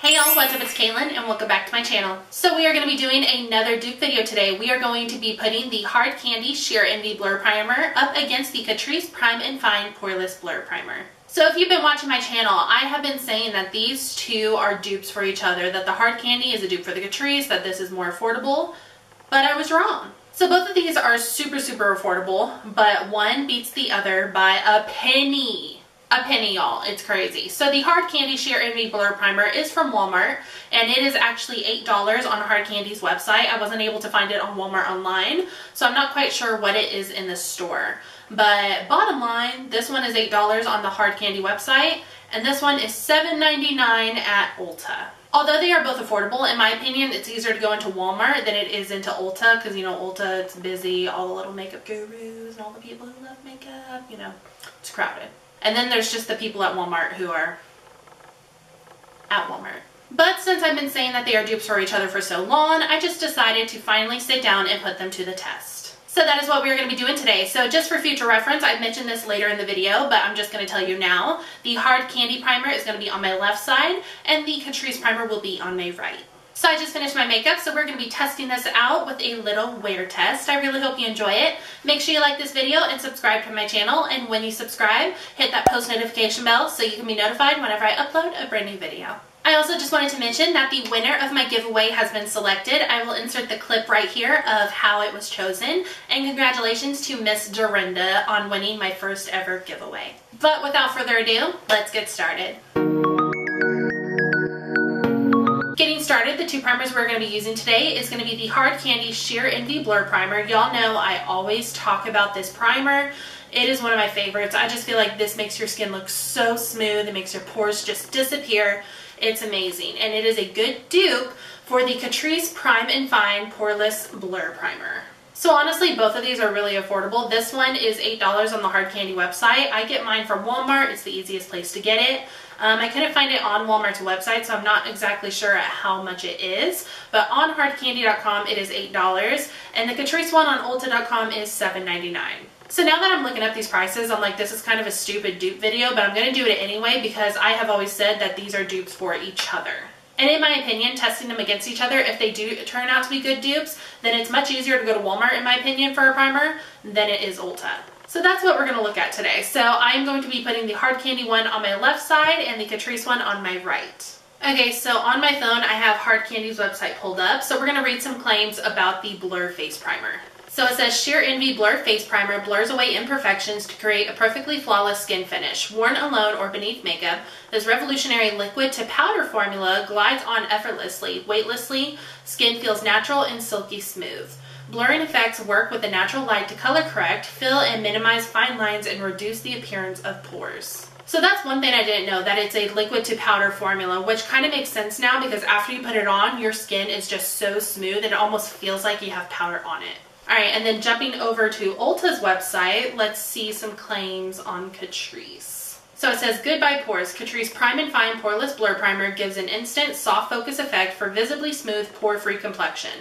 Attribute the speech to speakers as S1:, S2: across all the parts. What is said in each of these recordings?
S1: Hey y'all, what's up? It's Caitlin and welcome back to my channel. So we are going to be doing another dupe video today. We are going to be putting the Hard Candy Sheer Envy Blur Primer up against the Catrice Prime and Fine Poreless Blur Primer. So if you've been watching my channel, I have been saying that these two are dupes for each other, that the Hard Candy is a dupe for the Catrice, that this is more affordable, but I was wrong. So both of these are super affordable, but one beats the other by a penny. A penny, y'all. It's crazy. So the Hard Candy Sheer Envy Blur Primer is from Walmart, and it is actually $8 on Hard Candy's website. I wasn't able to find it on Walmart online, so I'm not quite sure what it is in the store. But bottom line, this one is $8 on the Hard Candy website, and this one is $7.99 at Ulta. Although they are both affordable, in my opinion, it's easier to go into Walmart than it is into Ulta, because, you know, Ulta, it's busy, all the little makeup gurus and all the people who love makeup, you know, it's crowded. And then there's just the people at Walmart who are at Walmart. But since I've been saying that they are dupes for each other for so long, I just decided to finally sit down and put them to the test. So that is what we're going to be doing today. So just for future reference, I've mentioned this later in the video, but I'm just going to tell you now. The Hard Candy Primer is going to be on my left side, and the Catrice Primer will be on my right. So I just finished my makeup, so we're going to be testing this out with a little wear test. I really hope you enjoy it. Make sure you like this video and subscribe to my channel, and when you subscribe, hit that post notification bell so you can be notified whenever I upload a brand new video. I also just wanted to mention that the winner of my giveaway has been selected. I will insert the clip right here of how it was chosen, and congratulations to Miss Dorinda on winning my first ever giveaway. But without further ado, let's get started. Getting started, the two primers we're going to be using today is going to be the Hard Candy Sheer Envy Blur Primer. Y'all know I always talk about this primer. It is one of my favorites. I just feel like this makes your skin look so smooth. It makes your pores just disappear. It's amazing. And it is a good dupe for the Catrice Prime and Fine Poreless Blur Primer. So honestly, both of these are really affordable. This one is $8 on the Hard Candy website. I get mine from Walmart. It's the easiest place to get it. I couldn't find it on Walmart's website, so I'm not exactly sure at how much it is. But on hardcandy.com, it is $8, and the Catrice one on ulta.com is $7.99. So now that I'm looking up these prices, I'm like, this is kind of a stupid dupe video, but I'm going to do it anyway because I have always said that these are dupes for each other. And in my opinion, testing them against each other, if they do turn out to be good dupes, then it's much easier to go to Walmart, in my opinion, for a primer than it is Ulta. So that's what we're going to look at today. So I'm going to be putting the Hard Candy one on my left side and the Catrice one on my right. Okay, so on my phone I have Hard Candy's website pulled up. So we're going to read some claims about the Blur Face Primer. So it says, Sheer Envy Blur Face Primer blurs away imperfections to create a perfectly flawless skin finish. Worn alone or beneath makeup, this revolutionary liquid to powder formula glides on effortlessly, weightlessly, skin feels natural and silky smooth. Blurring effects work with the natural light to color correct, fill and minimize fine lines, and reduce the appearance of pores. So that's one thing I didn't know, that it's a liquid to powder formula, which kind of makes sense now because after you put it on, your skin is just so smooth and it almost feels like you have powder on it. Alright, and then jumping over to Ulta's website, let's see some claims on Catrice. So it says, goodbye pores. Catrice Prime and Fine Poreless Blur Primer gives an instant soft focus effect for visibly smooth, pore-free complexion.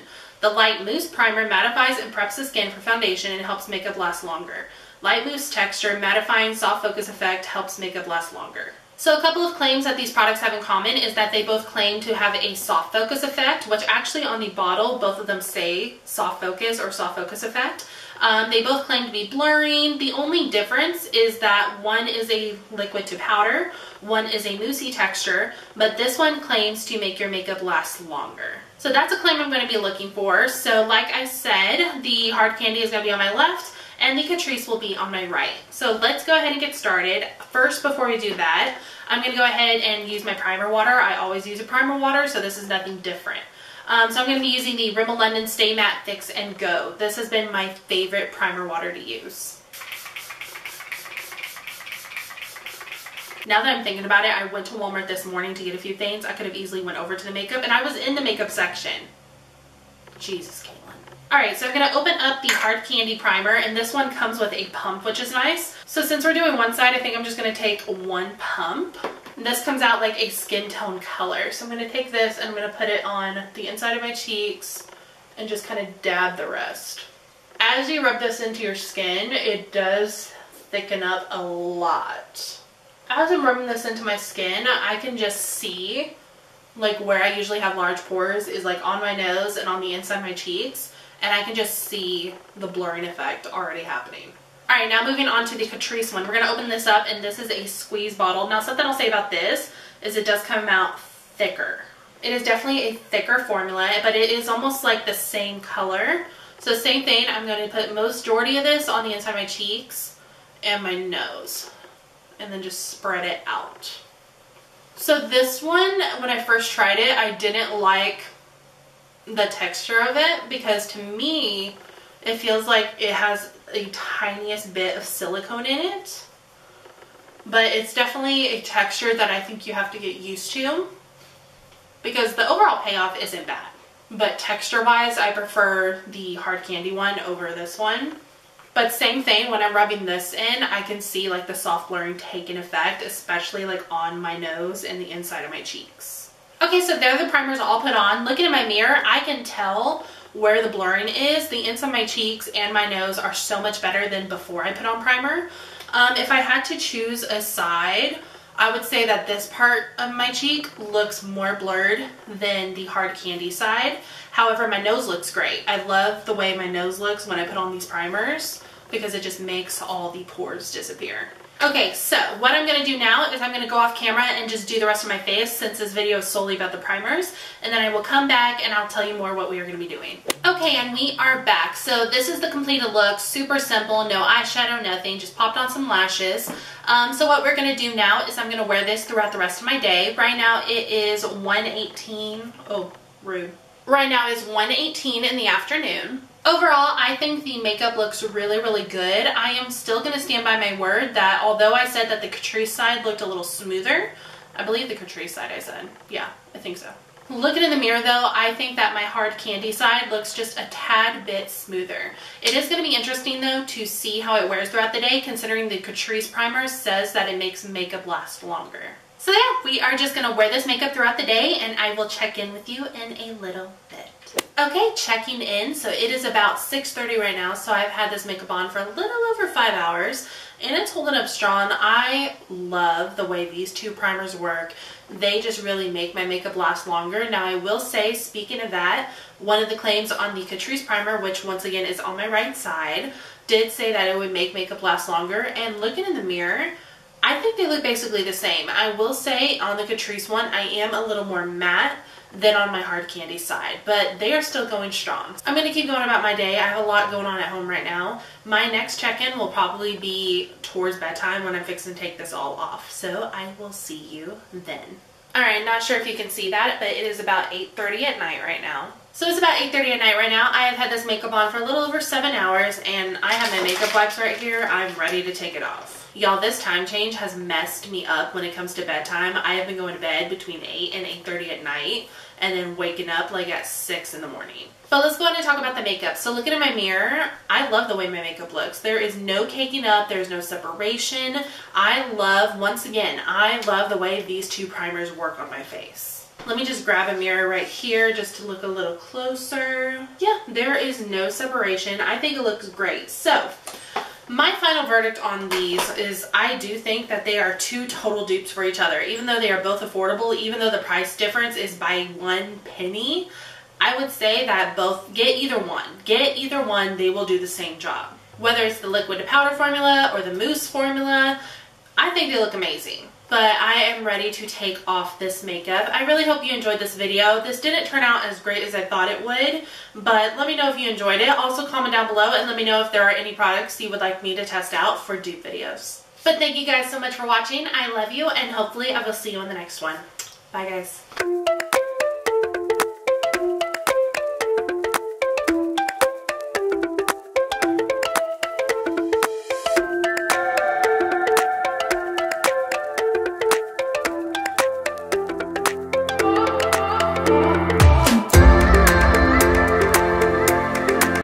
S1: The light mousse primer mattifies and preps the skin for foundation and helps makeup last longer. Light mousse texture, mattifying, soft focus effect helps makeup last longer. So a couple of claims that these products have in common is that they both claim to have a soft focus effect, which actually on the bottle, both of them say soft focus or soft focus effect. They both claim to be blurring. The only difference is that one is a liquid to powder, one is a moussey texture, but this one claims to make your makeup last longer. So that's a claim I'm going to be looking for. So like I said, the Hard Candy is going to be on my left and the Catrice will be on my right. So let's go ahead and get started. First, before we do that, I'm going to go ahead and use my primer water. I always use a primer water, so this is nothing different. So I'm going to be using the Rimmel London Stay Matte Fix and Go. This has been my favorite primer water to use. Now that I'm thinking about it, I went to Walmart this morning to get a few things. I could have easily went over to the makeup, and I was in the makeup section. Jesus, Caitlin. Alright, so I'm going to open up the Hard Candy Primer, and this one comes with a pump, which is nice. So since we're doing one side, I think I'm just going to take one pump. And this comes out like a skin tone color. So I'm going to take this and I'm going to put it on the inside of my cheeks and just kind of dab the rest. As you rub this into your skin, it does thicken up a lot. As I'm rubbing this into my skin, I can just see like where I usually have large pores is like on my nose and on the inside of my cheeks, and I can just see the blurring effect already happening. Alright, now moving on to the Catrice one. We're going to open this up, and this is a squeeze bottle. Now something I'll say about this is it does come out thicker. It is definitely a thicker formula, but it is almost like the same color. So same thing, I'm going to put majority of this on the inside of my cheeks and my nose, and then just spread it out. So this one, when I first tried it, I didn't like the texture of it, because to me, it feels like it has a tiniest bit of silicone in it. But it's definitely a texture that I think you have to get used to, because the overall payoff isn't bad. But texture wise, I prefer the hard candy one over this one. But same thing, when I'm rubbing this in, I can see like the soft blurring take an effect, especially like on my nose and the inside of my cheeks. Okay, so there are the primers all put on. Looking in my mirror, I can tell where the blurring is. The inside of my cheeks and my nose are so much better than before I put on primer. If I had to choose a side, I would say that this part of my cheek looks more blurred than the hard candy side. However, my nose looks great. I love the way my nose looks when I put on these primers, because it just makes all the pores disappear. Okay, so what I'm going to do now is I'm going to go off camera and just do the rest of my face, since this video is solely about the primers, and then I will come back and I'll tell you more what we are going to be doing. Okay, and we are back. So this is the completed look. Super simple, no eyeshadow, nothing, just popped on some lashes. So what we're going to do now is I'm going to wear this throughout the rest of my day. Right now it is 1:18. Oh, rude. Right now is 1:18 in the afternoon. Overall, I think the makeup looks really, really good. I am still going to stand by my word that although I said that the Catrice side looked a little smoother, I believe the Catrice side I said. Yeah, I think so. Looking in the mirror though, I think that my hard candy side looks just a tad bit smoother. It is going to be interesting though to see how it wears throughout the day, considering the Catrice primer says that it makes makeup last longer. So yeah, we are just going to wear this makeup throughout the day, and I will check in with you in a little bit. Okay, checking in. So it is about 6:30 right now, so I've had this makeup on for a little over 5 hours, and it's holding up strong. I love the way these two primers work. They just really make my makeup last longer. Now I will say, speaking of that, one of the claims on the Catrice primer, which once again is on my right side, did say that it would make makeup last longer, and looking in the mirror, I think they look basically the same. I will say on the Catrice one, I am a little more matte than on my hard candy side, but they are still going strong. I'm going to keep going about my day. I have a lot going on at home right now. My next check-in will probably be towards bedtime when I'm fixing to take this all off. So I will see you then. Alright, not sure if you can see that, but it is about 8:30 at night right now. So it's about 8:30 at night right now. I have had this makeup on for a little over 7 hours, and I have my makeup wipes right here. I'm ready to take it off. Y'all, this time change has messed me up when it comes to bedtime. I have been going to bed between 8 and 8:30 at night, and then waking up like at 6 in the morning. But let's go ahead and talk about the makeup. So looking at my mirror, I love the way my makeup looks. There is no caking up, there's no separation. I love, once again, I love the way these two primers work on my face. Let me just grab a mirror right here just to look a little closer. Yeah, there is no separation. I think it looks great. So my final verdict on these is I do think that they are two total dupes for each other. Even though they are both affordable, even though the price difference is by 1 penny, I would say that both, get either one. Get either one, they will do the same job. Whether it's the liquid to powder formula or the mousse formula, I think they look amazing. But I am ready to take off this makeup. I really hope you enjoyed this video. This didn't turn out as great as I thought it would, but let me know if you enjoyed it. Also comment down below and let me know if there are any products you would like me to test out for dupe videos. But thank you guys so much for watching. I love you, and hopefully I will see you in the next one. Bye guys.